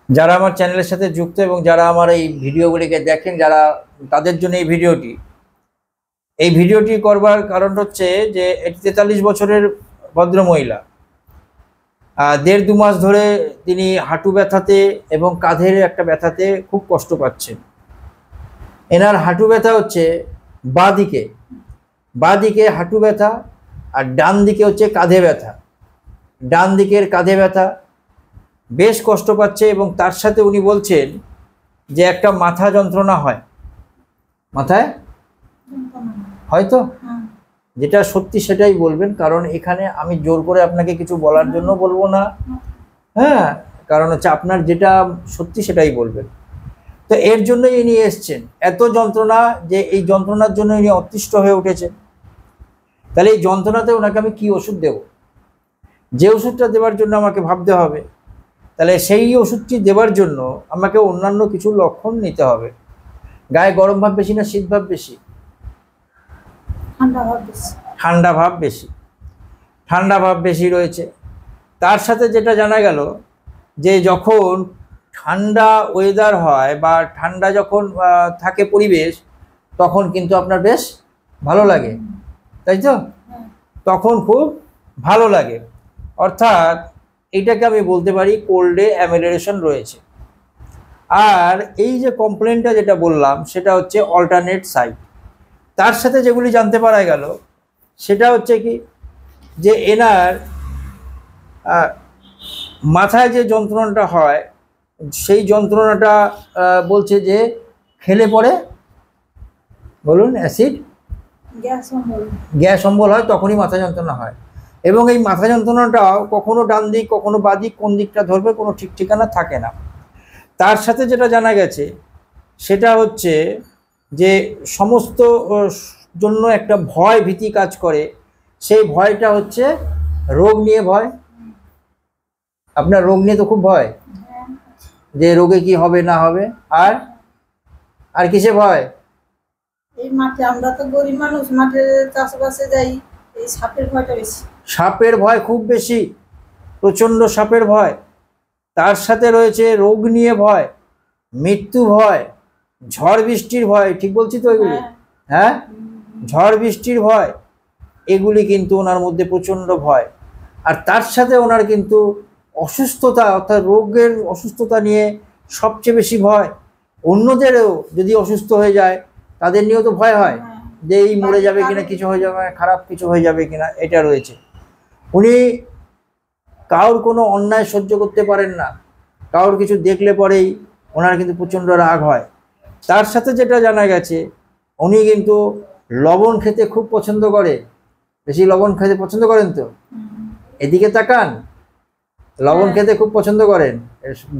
যারা আমার চ্যানেলের সাথে যুক্ত এবং যারা আমার এই ভিডিওগুলিকে দেখেন, যারা তাদের জন্য এই ভিডিওটি করবার কারণ হচ্ছে যে 43 বছরের ভদ্রমহিলা, 1.5-2 মাস ধরে তিনি হাঁটু ব্যথাতে এবং কাঁধের একটা ব্যথাতে খুব কষ্ট পাচ্ছেন। এনার হাঁটু ব্যথা হচ্ছে বাঁ দিকে হাঁটু ব্যথা, আর ডান দিকে হচ্ছে কাঁধে ব্যথা। ডান দিকের কাঁধে ব্যথা বেশ কষ্ট পাচ্ছে এবং তার সাথে উনি বলছেন যে একটা মাথা যন্ত্রণা হয়। মাথায় হয়তো যেটা সত্যি সেটাই বলবেন, কারণ এখানে আমি জোর করে আপনাকে কিছু বলার জন্য বলবো না। হ্যাঁ, কারণ হচ্ছে আপনার যেটা সত্যি সেটাই বলবেন। তো এর জন্যই ইনি এসছেন, এত যন্ত্রণা যে এই যন্ত্রণার জন্য ইনি অতিষ্ঠ হয়ে উঠেছেন। তাহলে এই যন্ত্রণাতে ওনাকে আমি কি ওষুধ দেব? যে ওষুধটা দেওয়ার জন্য আমাকে ভাবতে হবে, তাহলে সেই ওষুধটি দেওয়ার জন্য আমাকে অন্যান্য কিছু লক্ষণ নিতে হবে। গায়ে গরম ভাব বেশি না শীত ভাব বেশি? ঠান্ডা ভাব বেশি রয়েছে। তার সাথে যেটা জানা গেল যে যখন ঠান্ডা ওয়েদার হয় বা ঠান্ডা যখন থাকে পরিবেশ, তখন কিন্তু আপনার বেশ ভালো লাগে, তাই তো? তখন খুব ভালো লাগে, অর্থাৎ এইটাকে আমি বলতে পারি কোল্ডে অ্যামেলারেশন রয়েছে। আর এই যে কমপ্লেনটা যেটা বললাম সেটা হচ্ছে অল্টারনেট সাইড। তার সাথে যেগুলি জানতে পারা গেল সেটা হচ্ছে কি, যে এনার মাথায় যে যন্ত্রণাটা হয় সেই যন্ত্রণাটা বলছে যে খেলে পরে বলুন গ্যাস অম্বল হয়, তখনই মাথা যন্ত্রণা হয়। এবং এই মাথা যন্ত্রণাটাও কখনো ডান দিক কখনো বাঁ দিক, কোন দিকটা ধরবে কোনো ঠিক ঠিকানা থাকে না। তার সাথে যেটা জানা গেছে সেটা হচ্ছে যে সমস্ত জন্য একটা ভয় ভীতি কাজ করে। সেই ভয়টা হচ্ছে রোগ নিয়ে ভয়। আপনার রোগ নিয়ে তো খুব ভয়, যে রোগে কি হবে না হবে। আর কিসে ভয়? এই মাঠে আমরা তো গরিব মানুষ, মাঠে চাষবাসে যাই, এই সাপের ভয়টা বেশি। সাপের ভয় খুব বেশি, প্রচণ্ড সাপের ভয়। তার সাথে রয়েছে রোগ নিয়ে ভয়, মৃত্যু ভয়, ঝড় বৃষ্টির ভয়। ঠিক বলছি তো এগুলি? হ্যাঁ, ঝড় বৃষ্টির ভয়, এগুলি কিন্তু ওনার মধ্যে প্রচণ্ড ভয়। আর তার সাথে ওনার কিন্তু অসুস্থতা, অর্থাৎ রোগের অসুস্থতা নিয়ে সবচেয়ে বেশি ভয়। অন্যদেরও যদি অসুস্থ হয়ে যায় তাদের নিয়েও তো ভয় হয়, যে এই মরে যাবে কিনা, কিছু হয়ে যাবে, খারাপ কিছু হয়ে যাবে কিনা, এটা রয়েছে। উনি কারোর কোনো অন্যায় সহ্য করতে পারেন না, কারোর কিছু দেখলে পরেই ওনার কিন্তু প্রচণ্ড রাগ হয়। তার সাথে যেটা জানা গেছে উনি কিন্তু লবণ খেতে খুব পছন্দ করে। বেশি লবণ খেতে পছন্দ করেন তো? এদিকে তাকান, লবণ খেতে খুব পছন্দ করেন।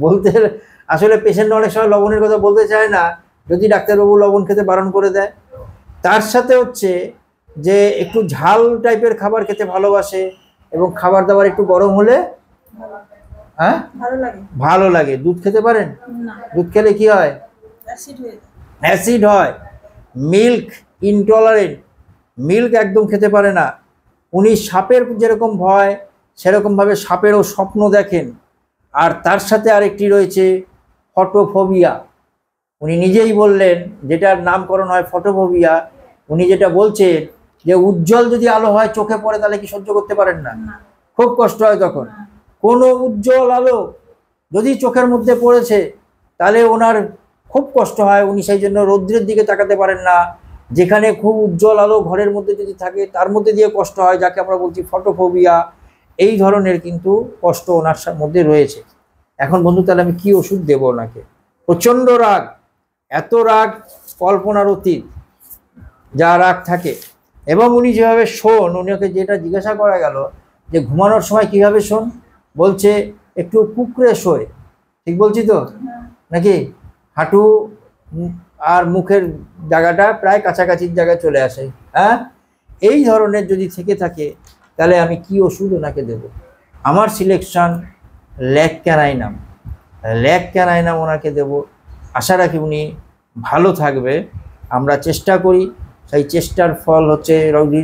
বলতে আসলে পেশেন্ট অনেক সময় লবণের কথা বলতে চায় না, যদি ডাক্তারবাবু লবণ খেতে বারণ করে দেয়। তার সাথে হচ্ছে যে একটু ঝাল টাইপের খাবার খেতে ভালোবাসে, এবং খাবার দাবার একটু গরম হলে ভালো লাগে। দুধ খেতে পারেন? দুধ খেলে কি হয়? অ্যাসিড হয়। মিল্ক ইনটলারেন্ট, মিল্ক একদম খেতে পারে না। উনি সাপের যেরকম ভয় সেরকমভাবে সাপেরও স্বপ্ন দেখেন। আর তার সাথে আরেকটি রয়েছে ফটোফোবিয়া। উনি নিজেই বললেন, যেটার নামকরণ হয় ফটোফোবিয়া। উনি যেটা বলছেন যে উজ্জ্বল যদি আলো হয় চোখে পড়ে তাহলে কি সহ্য করতে পারেন না? খুব কষ্ট হয় তখন। কোনো উজ্জ্বল আলো যদি চোখের মধ্যে পড়েছে তাহলে ওনার খুব কষ্ট হয়। উনি সেই জন্য রৌদ্রের দিকে তাকাতে পারেন না। যেখানে খুব উজ্জ্বল আলো ঘরের মধ্যে যদি থাকে তার মধ্যে দিয়ে কষ্ট হয়, যাকে আমরা বলছি ফটোফোবিয়া। এই ধরনের কিন্তু কষ্ট ওনার মধ্যে রয়েছে। এখন বন্ধু, তাহলে আমি কি ওষুধ দেব ওনাকে? প্রচণ্ড রাগ, এত রাগ কল্পনার অতীত যা রাগ থাকে। এবং উনি যেভাবে শোন, উনিকে যেটা জিজ্ঞাসা করা গেল যে ঘুমানোর সময় কিভাবে শোন, বলছে একটু কুকড়ে শোয়। ঠিক বলছি তো নাকি? হাঁটু আর মুখের জায়গাটা প্রায় কাছাকাছির জায়গায় চলে আসে। হ্যাঁ, এই ধরনের যদি থেকে থাকে তাহলে আমি কি ওষুধ ওনাকে দেব? আমার সিলেকশন ল্যাকক্যানাইনাম ওনাকে দেব। আশা রাখি উনি ভালো থাকবে। আমরা চেষ্টা করি, সেই চেষ্টার ফল হচ্ছে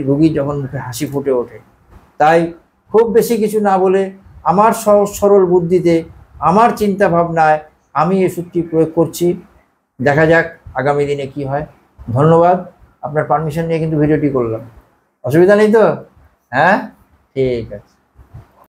রোগী যখন মুখে হাসি ফুটে ওঠে। তাই খুব বেশি কিছু না বলে আমার সহজ সরল বুদ্ধিতে, আমার চিন্তা ভাবনায় আমি ওষুধটি প্রয়োগ করছি, দেখা যাক আগামী দিনে কি হয়। ধন্যবাদ, আপনার পারমিশন নিয়ে কিন্তু ভিডিওটি করলাম, অসুবিধা নেই তো? হ্যাঁ, ঠিক আছে।